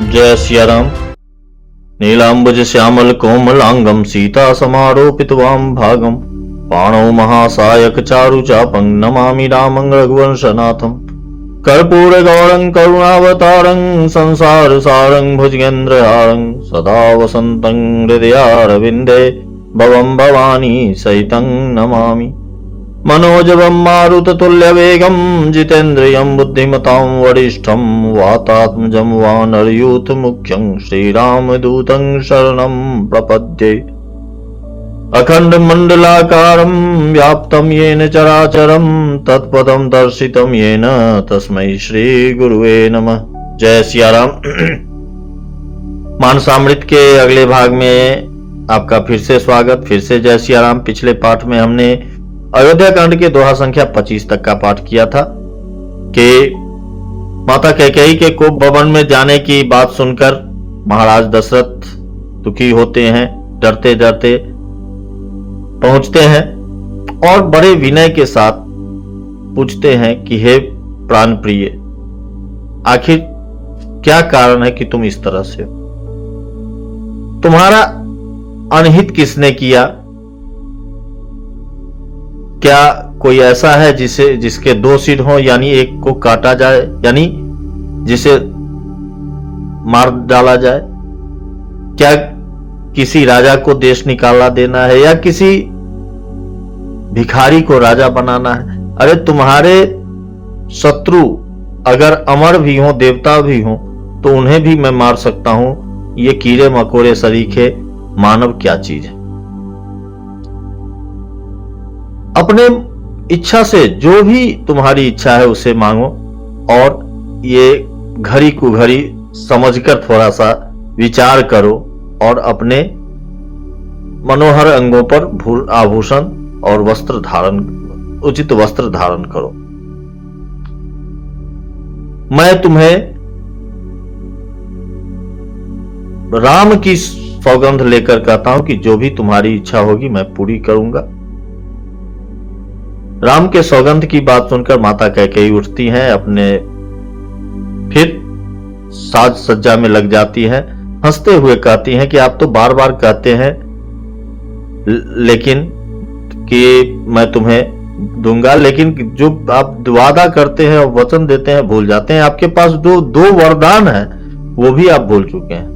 जय सिया राम। नीलांबुज श्यामल कोमलांगम सीता समारोपित वाम भागम पाणौ महासायक चारु चापं नमामि रामं रघुवंशनाथं। कर्पूर गौरं करुणावतारं संसार सारं भुजगेन्द्रहारं सदा वसन्तं हृदयारविन्दे भवं भवानी सहितं नमामि। मनोजवं मारुततुल्यवेगं जितेन्द्रियं बुद्धिमतां वरिष्ठं वातात्मजं वानरयूथमुख्यं श्रीरामदूतं शरणं प्रपद्ये। अखण्डमण्डलाकारं व्याप्तं येन चराचरं तत्पदं दर्शितं येन तस्मै श्रीगुरुवे नमः। जय सिया राम। मानसामृत के अगले भाग में आपका फिर से स्वागत, फिर से जय सिया राम। पिछले पाठ में हमने अयोध्या कांड के दोहा संख्या 25 तक का पाठ किया था कि माता कैकेयी के कोप भवन में जाने की बात सुनकर महाराज दशरथ दुखी होते हैं, डरते डरते पहुंचते हैं और बड़े विनय के साथ पूछते हैं कि हे प्राण प्रिय, आखिर क्या कारण है कि तुम इस तरह से हो? तुम्हारा अनहित किसने किया? क्या कोई ऐसा है जिसके दो सिर हो, यानी एक को काटा जाए, यानी जिसे मार डाला जाए? क्या किसी राजा को देश निकाला देना है या किसी भिखारी को राजा बनाना है? अरे तुम्हारे शत्रु अगर अमर भी हो, देवता भी हो, तो उन्हें भी मैं मार सकता हूं। ये कीड़े मकोड़े सरीखे मानव क्या चीज है? अपने इच्छा से जो भी तुम्हारी इच्छा है उसे मांगो और ये घड़ी कुघड़ी समझकर थोड़ा सा विचार करो और अपने मनोहर अंगों पर आभूषण और वस्त्र धारण, उचित वस्त्र धारण करो। मैं तुम्हें राम की सौगंध लेकर कहता हूं कि जो भी तुम्हारी इच्छा होगी मैं पूरी करूंगा। राम के सौगंध की बात सुनकर माता कैकेयी उठती हैं, अपने फिर साज सज्जा में लग जाती हैं, हंसते हुए कहती हैं कि आप तो बार बार कहते हैं लेकिन कि मैं तुम्हें दूंगा, लेकिन जो आप वादा करते हैं और वचन देते हैं भूल जाते हैं। आपके पास दो वरदान है वो भी आप भूल चुके हैं।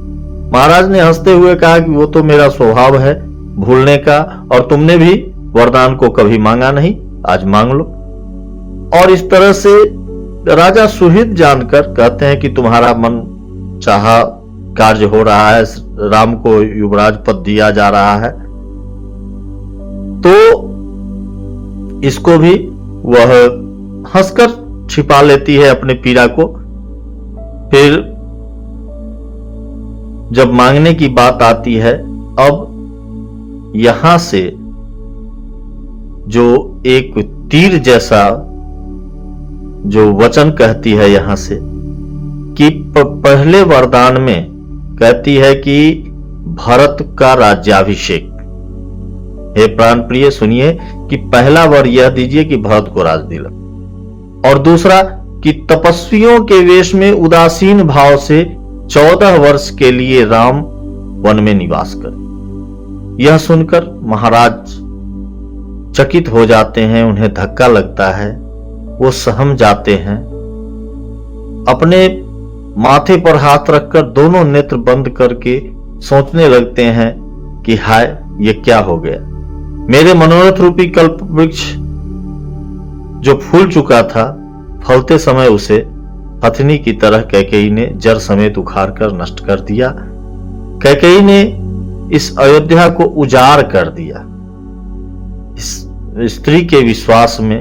महाराज ने हंसते हुए कहा कि वो तो मेरा स्वभाव है भूलने का, और तुमने भी वरदान को कभी मांगा नहीं, आज मांग लो। और इस तरह से राजा सुहृद जानकर कहते हैं कि तुम्हारा मन चाहा कार्य हो रहा है, राम को युवराज पद दिया जा रहा है, तो इसको भी वह हंसकर छिपा लेती है अपने पीड़ा को। फिर जब मांगने की बात आती है, अब यहां से जो एक तीर जैसा जो वचन कहती है यहां से कि पहले वरदान में कहती है कि भरत का राज्याभिषेक। हे प्राण प्रिय सुनिए कि पहला वर यह दीजिए कि भरत को राज दिला, और दूसरा कि तपस्वियों के वेश में उदासीन भाव से 14 वर्ष के लिए राम वन में निवास करे। यह सुनकर महाराज चकित हो जाते हैं, उन्हें धक्का लगता है, वो सहम जाते हैं, अपने माथे पर हाथ रखकर दोनों नेत्र बंद करके सोचने लगते हैं कि हाय ये क्या हो गया। मेरे मनोरथ रूपी कल्प वृक्ष जो फूल चुका था, फलते समय उसे हथनी की तरह कैकेयी ने जड़ समेत उखाड़ कर नष्ट कर दिया। कैकेयी ने इस अयोध्या को उजाड़ कर दिया। स्त्री के विश्वास में,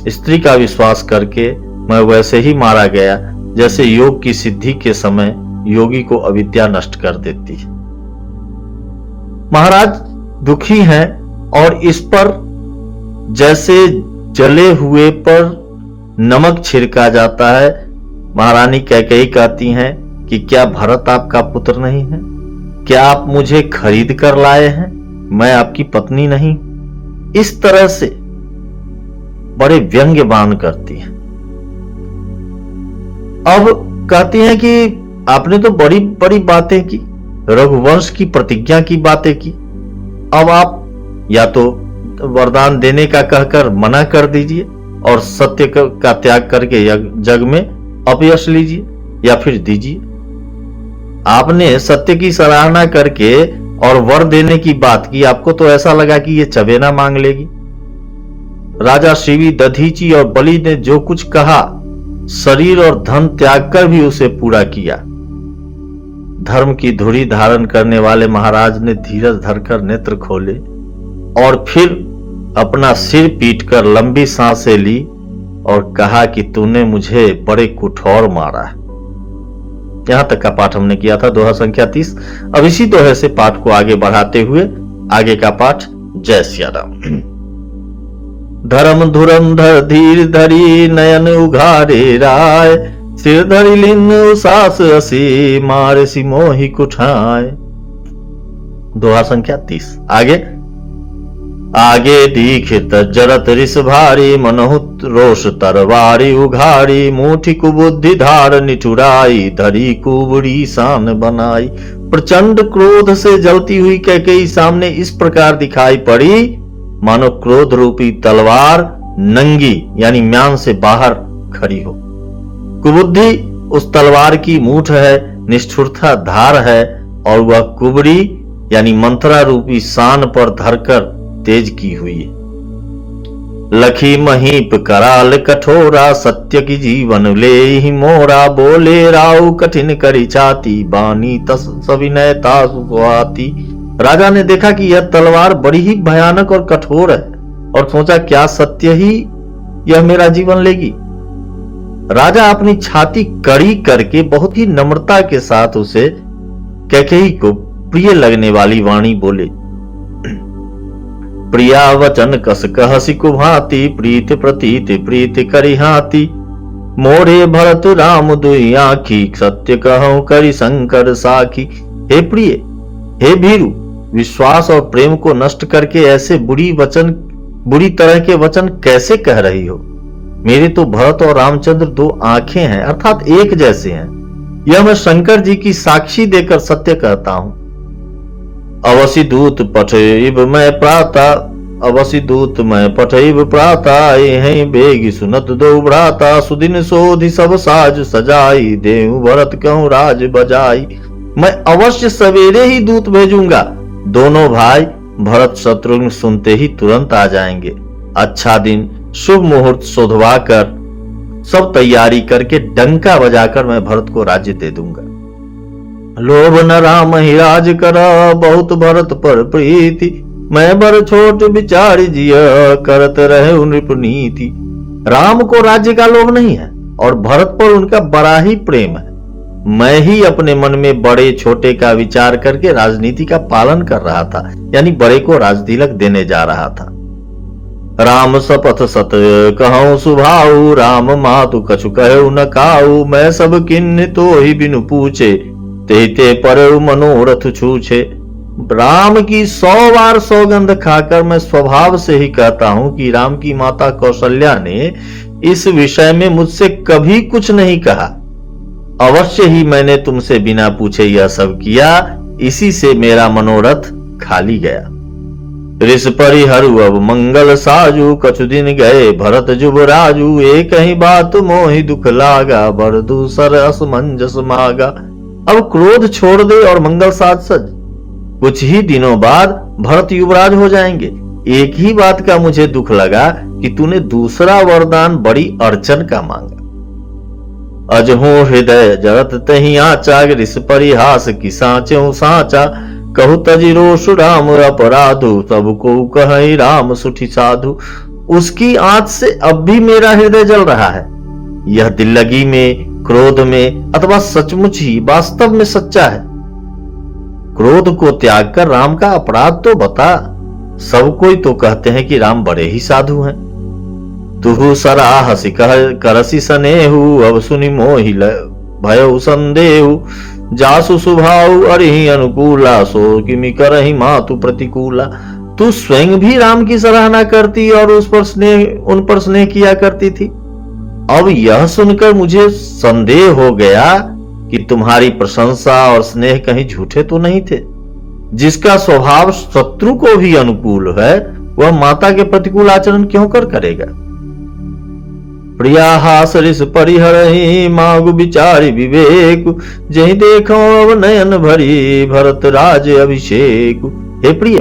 स्त्री का विश्वास करके मैं वैसे ही मारा गया जैसे योग की सिद्धि के समय योगी को अविद्या नष्ट कर देती है। महाराज दुखी हैं और इस पर जैसे जले हुए पर नमक छिड़का जाता है। महारानी कैकेयी कहती हैं कि क्या भरत आपका पुत्र नहीं है? क्या आप मुझे खरीद कर लाए हैं? मैं आपकी पत्नी नहीं? इस तरह से बड़े व्यंग्यवान करती हैं। अब कहती हैं कि आपने तो बड़ी बड़ी बातें की, रघुवंश की प्रतिज्ञा की बातें की। अब आप या तो वरदान देने का कहकर मना कर दीजिए और सत्य का त्याग करके जग में अपयश लीजिए, या फिर दीजिए। आपने सत्य की सराहना करके और वर देने की बात की, आपको तो ऐसा लगा कि ये चवेना मांग लेगी। राजा शिवी, दधीची और बलि ने जो कुछ कहा, शरीर और धन त्याग कर भी उसे पूरा किया। धर्म की धुरी धारण करने वाले महाराज ने धीरज धरकर नेत्र खोले और फिर अपना सिर पीटकर लंबी सांसें ली और कहा कि तूने मुझे बड़े कुठौर मारा है। यहां तक का पाठ हमने किया था, दोहा संख्या 30। अब इसी दोहे से पाठ को आगे बढ़ाते हुए आगे का पाठ। जय सिया राम। धर्म धुरंधर धीर धरी नयन उघारे राय, सिर धरि लिन सास असी मारे सी मोहि कुठाय। दोहा संख्या 30। आगे दीखित जरत रिस भारी, मनहुत रोष तरवारी उघारी, मुठी कुबुद्धि धार निठुराई, धरी कुबड़ी सान बनाई। प्रचंड क्रोध से जलती हुई कैकेयी सामने इस प्रकार दिखाई पड़ी मानो क्रोध रूपी तलवार नंगी यानी म्यान से बाहर खड़ी हो। कुबुद्धि उस तलवार की मूठ है, निष्ठुरता धार है, और वह कुबड़ी यानी मंत्रा रूपी सान पर धरकर तेज की हुई है। लखी महीप कराल कठोरा, सत्य की जीवन ले ही मोरा, बोले राव कठिन करी छाती, बानी तस सविनय तासु सुहाती। राजा ने देखा कि यह तलवार बड़ी ही भयानक और कठोर है और सोचा क्या सत्य ही यह मेरा जीवन लेगी। राजा अपनी छाती कड़ी करके बहुत ही नम्रता के साथ उसे कैकेयी को प्रिय लगने वाली वाणी बोले। प्रिया वचन कस कहसी कुभाती, प्रीत प्रतीत प्रीत करिहाती, मोरे भरत राम दुई आखी, सत्य कहूं करि शंकर साखी। हे प्रिय, हे भीरु, विश्वास और प्रेम को नष्ट करके ऐसे बुरी तरह के वचन कैसे कह रही हो। मेरे तो भरत और रामचंद्र दो आंखें हैं, अर्थात एक जैसे हैं। यह मैं शंकर जी की साक्षी देकर सत्य कहता हूं। अवसि दूत पठेब मैं प्राता, अवसि दूत मैं पठेब प्राता, यहीं बेगी सुनत दो भ्राता, सुदिन सोधि सब साज सजाई, देहु भरत कहूं राज बजाई। मैं अवश्य सवेरे ही दूत भेजूंगा, दोनों भाई भरत शत्रुघ्न सुनते ही तुरंत आ जाएंगे। अच्छा दिन शुभ मुहूर्त शोधवा कर सब तैयारी करके डंका बजाकर मैं भरत को राज्य दे दूंगा। लोभ न राम ही राज करा, बहुत भरत पर प्रीति, मैं बर छोट विचार जिया, करत रहे नृपनीति। राम को राज्य का लोभ नहीं है और भरत पर उनका बड़ा ही प्रेम है। मैं ही अपने मन में बड़े छोटे का विचार करके राजनीति का पालन कर रहा था, यानी बड़े को राजतिलक देने जा रहा था। राम सपथ सत कहूं सुभाऊ, राम मातु कछु कहु न काऊ, मैं सब किन्न तो ही बिनु पूछे, ते पर मनोरथ छूछे। राम की 100 बार सौगंध खाकर मैं स्वभाव से ही कहता हूं कि राम की माता कौशल्या ने इस विषय में मुझसे कभी कुछ नहीं कहा। अवश्य ही मैंने तुमसे बिना पूछे यह सब किया, इसी से मेरा मनोरथ खाली गया। ऋष परिहरु अब मंगल साजू, कछु दिन गए भरत जुबराजू, एक ही बात मोहि दुख लागा, बर दूसर असमंजस मागा। अब क्रोध छोड़ दे और मंगल साज सज, कुछ ही दिनों बाद भरत युवराज हो जाएंगे। एक ही बात का मुझे दुख लगा कि तूने दूसरा वरदान बड़ी अड़चन का मांगा। अजहू हृदय जरत तही आचा, ऋष परिहास की साचो साचा, कहु तजि रोष राम अपराधु, सबको कहि राम सुठी साधु। उसकी आंच से अब भी मेरा हृदय जल रहा है। यह दिल लगी में, क्रोध में अथवा सचमुच ही वास्तव में सच्चा है। क्रोध को त्याग कर राम का अपराध तो बता। सब कोई तो कहते हैं कि राम बड़े ही साधु हैं। तुहु सराहसी करसी सनेहु, अब सुनि मोहि भयउ संदेहु, जासु सुभाव अरिहि अनुकूला, सो किमि करहि मातु प्रतिकूला। तू स्वयं भी राम की सराहना करती और उन पर स्नेह किया करती थी। अब यह सुनकर मुझे संदेह हो गया कि तुम्हारी प्रशंसा और स्नेह कहीं झूठे तो नहीं थे। जिसका स्वभाव शत्रु को भी अनुकूल है वह माता के प्रतिकूल आचरण क्यों करेगा। प्रिया हास रिस परिहरहि मागु विचारी विवेक, जहि देखो अब नयन भरी भरत राज अभिषेक। हे प्रिय,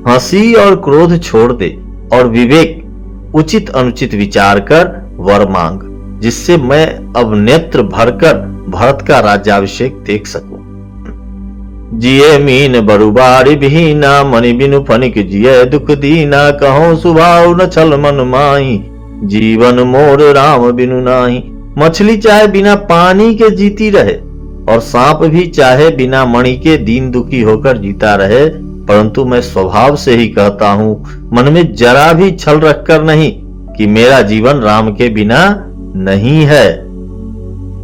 हंसी और क्रोध छोड़ दे और विवेक उचित अनुचित विचार कर वर मांग, जिससे मैं अब नेत्र भरकर भरत का राज्याभिषेक देख सकूं। जिये मीन बरुबारी बिहीना, मणि बिनु फनिक जिये दुख दीना। कहो सुभाव न छल मन माही, जीवन मोर राम बिनु नाही। मछली चाहे बिना पानी के जीती रहे और सांप भी चाहे बिना मणि के दीन दुखी होकर जीता रहे, परंतु मैं स्वभाव से ही कहता हूं, मन में जरा भी छल रखकर नहीं, कि मेरा जीवन राम के बिना नहीं है।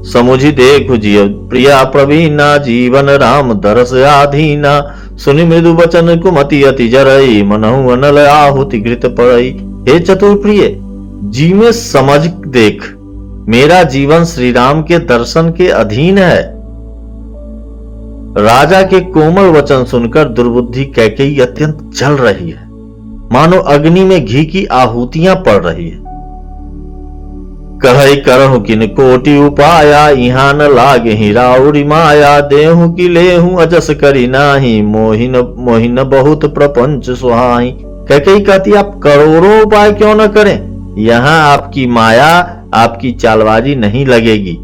समुझि देखु जिय प्रिया प्रवीणा, जीवन राम दरस आधीना। सुनि मृदु बचन कुमति अति जरई, मनहु अनल आहुति घृत पड़ई। हे चतुर प्रिय, जी में समझ देख, मेरा जीवन श्री राम के दर्शन के अधीन है। राजा के कोमल वचन सुनकर दुर्बुद्धि कैकेयी अत्यंत जल रही है, मानो अग्नि में घी की आहुतियां पड़ रही है। कहई करहु किन कोटि उपाया, इहा न लागे ही राउरी माया। देहु की लेहु अजस करी नाही, मोहिन बहुत प्रपंच सुहाई। कैकेयी कहती, आप करोड़ों उपाय क्यों न करें, यहाँ आपकी माया आपकी चालबाजी नहीं लगेगी।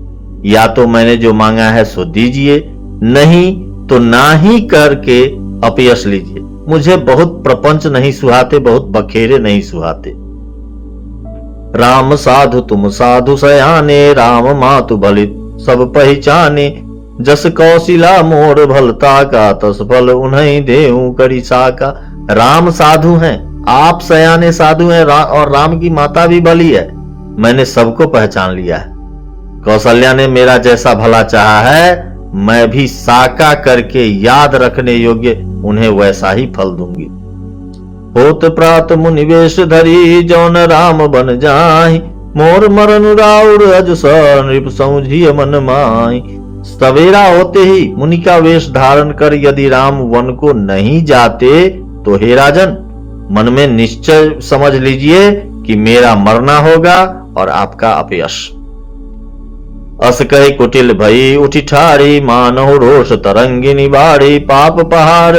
या तो मैंने जो मांगा है सो दीजिए, नहीं तो ना ही करके अपयश लीजिए। मुझे बहुत प्रपंच नहीं सुहाते, बहुत बखेरे नहीं सुहाते। राम साधु तुम साधु सयाने, राम मातु भली सब पहचाने। जस कौशिला मोर भलता का, तस फल उन्हें देहु करी साका। राम साधु हैं, आप सयाने साधु हैं, और राम की माता भी भली है। मैंने सबको पहचान लिया है। कौशल्या ने मेरा जैसा भला चाहा है, मैं भी साका करके याद रखने योग्य उन्हें वैसा ही फल दूंगी। होत प्रात मुनिवेश धरी, जौन राम बन जाहि। मोर मरन राउर अजस नृप समझिय मन माहि। सवेरा होते ही मुनि का वेश धारण कर यदि राम वन को नहीं जाते, तो हे राजन, मन में निश्चय समझ लीजिए कि मेरा मरना होगा और आपका अपयश। अस कहे कुटिल भई उठी ठारी, मानव रोष तरंगिनी बाड़ी। पाप पहाड़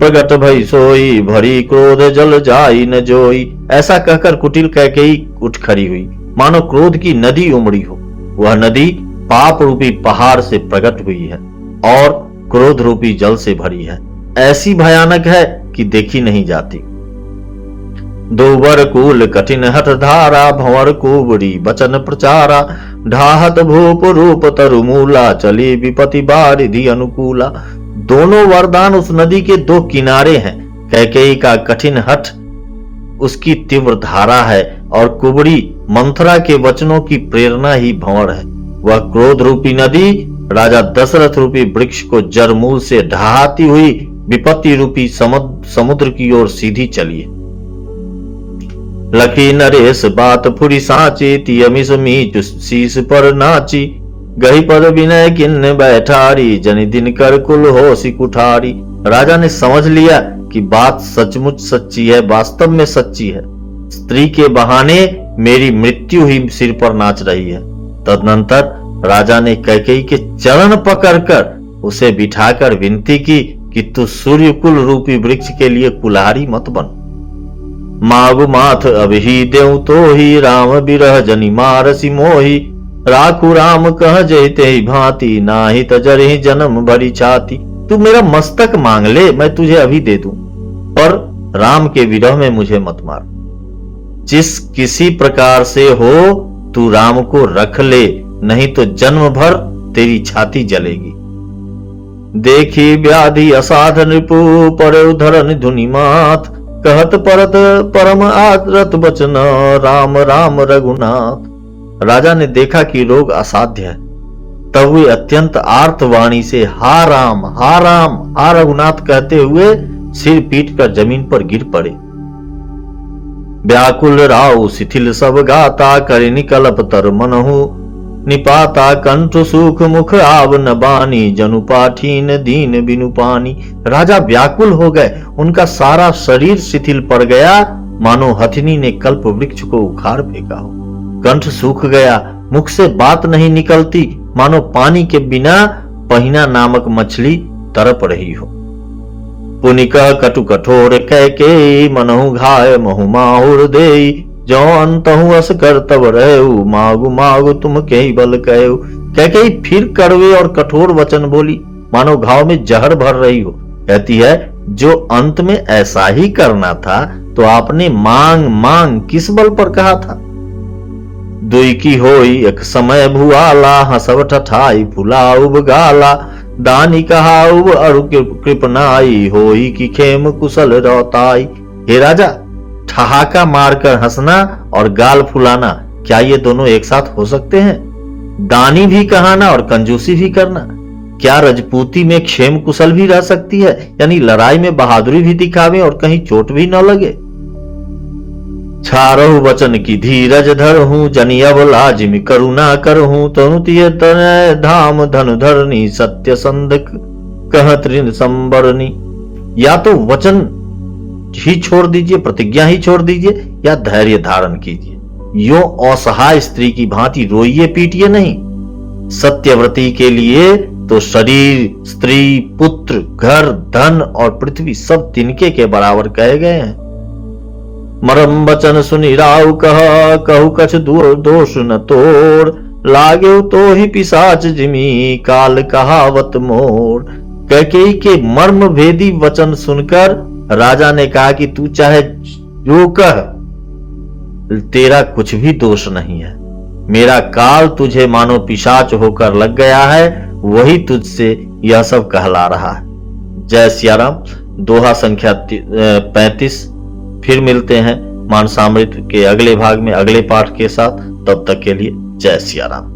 प्रगट भई सोई, भरी क्रोध जल जाई न जोई। ऐसा कहकर कुटिल कैकेयी उठ खड़ी हुई, मानो क्रोध की नदी उमड़ी हो। वह नदी पाप रूपी पहाड़ से प्रकट हुई है और क्रोध रूपी जल से भरी है। ऐसी भयानक है कि देखी नहीं जाती। दोबर कूल कठिन हठ धारा, भंवर कुबड़ी बचन प्रचारा। ढाहत भूप रूप तरुमूला, चली विपति बारिधि अनुकूला। दोनों वरदान उस नदी के दो किनारे हैं। कैकेयी का कठिन हठ उसकी तीव्र धारा है और कुबड़ी मंथरा के वचनों की प्रेरणा ही भंवर है। वह क्रोध रूपी नदी राजा दशरथ रूपी वृक्ष को जड़ मूल से ढहाती हुई विपत्ति रूपी समुद्र की ओर सीधी चली है। लखी नरेश बात फुरी साची, तियमिस मीच शीस पर नाची। गही पद विनय किन्न बैठारी, जनि दिन कर कुल होसी कुठारी। राजा ने समझ लिया कि बात सचमुच सच्ची है, वास्तव में सच्ची है। स्त्री के बहाने मेरी मृत्यु ही सिर पर नाच रही है। तदनंतर राजा ने कैकेयी के चरण पकड़कर उसे बिठाकर विनती की कि तू सूर्यकुल रूपी वृक्ष के लिए कुल्हाड़ी मत बन। मागु माथ अभी देव तो ही, राम बिरह जनि मारसी मोही। राखु राम कह जयते ही भांति, नाही तजरहि जन्म भरी छाती। तू मेरा मस्तक मांग ले, मैं तुझे अभी दे दूं, पर राम के विरह में मुझे मत मार। जिस किसी प्रकार से हो तू राम को रख ले, नहीं तो जन्म भर तेरी छाती जलेगी। देखी व्याधि असाध नृपु, पर उधरन धुनि माथ। कहत परत परम आदरत बचन, राम राम रघुनाथ। राजा ने देखा कि रोग असाध्य है, तब वे अत्यंत आर्तवाणी से हा राम हा रघुनाथ कहते हुए सिर पीट कर जमीन पर गिर पड़े। व्याकुल राव शिथिल सब गाता, करि निकलप तर मनहु। निपाता कंठ सुख मुख आव न बानी, जनु पाठीन दीन बिनु पानी। राजा व्याकुल हो गए, उनका सारा शरीर शिथिल पड़ गया, मानो हथिनी ने कल्प वृक्ष को उखाड़ फेंका हो। कंठ सूख गया, मुख से बात नहीं निकलती, मानो पानी के बिना पहिना नामक मछली तड़प रही हो। पुनिका कटु कठोर कह के मनहु घाय महु माहुर देई, जो अंतहु अस कर तब रहु, मागु मागु तुम के बल कहु। कह के फिर कड़वे और कठोर वचन बोली, मानो घाव में जहर भर रही हो। कहती है, जो अंत में ऐसा ही करना था तो आपने मांग मांग किस बल पर कहा था। दुई की होई एक समय भुआला, हसव ठठाई फुला उब गाला, दानी कहा उब अरु कृपनाई, होई की खेम कुशल रौताई। हे राजा, ठहाका मारकर हंसना और गाल फुलाना, क्या ये दोनों एक साथ हो सकते हैं? दानी भी कहाना और कंजूसी भी करना, क्या रजपूती में क्षेम कुशल भी रह सकती है? यानी लड़ाई में बहादुरी भी दिखावे और कहीं चोट भी न लगे। छारहु वचन की धीरज धरहूं, जनि अब लाजिम करुणा करहूं, तनु तिय तनय धाम धन धरनी, सत्य संध कहत ऋण संबरनी। या तो वचन ही छोड़ दीजिए, प्रतिज्ञा ही छोड़ दीजिए, या धैर्य धारण कीजिए। यो असहाय स्त्री की भांति रोइए पीटिए नहीं। सत्यव्रती के लिए तो शरीर, स्त्री, पुत्र, घर, धन और पृथ्वी सब तिनके के बराबर कहे गए हैं। मरम बचन सुनि राउ कहा, कहु कछ दोष न तोड़, लागे तो ही पिशाच जिमी, काल कहावत मोर। कैकेयी के मर्म भेदी वचन सुनकर राजा ने कहा कि तू चाहे जो कह, तेरा कुछ भी दोष नहीं है। मेरा काल तुझे मानो पिशाच होकर लग गया है, वही तुझसे यह सब कहला रहा है। जय सियाराम। दोहा संख्या 35। फिर मिलते हैं मानसामृत के अगले भाग में अगले पाठ के साथ। तब तक के लिए जय सियाराम।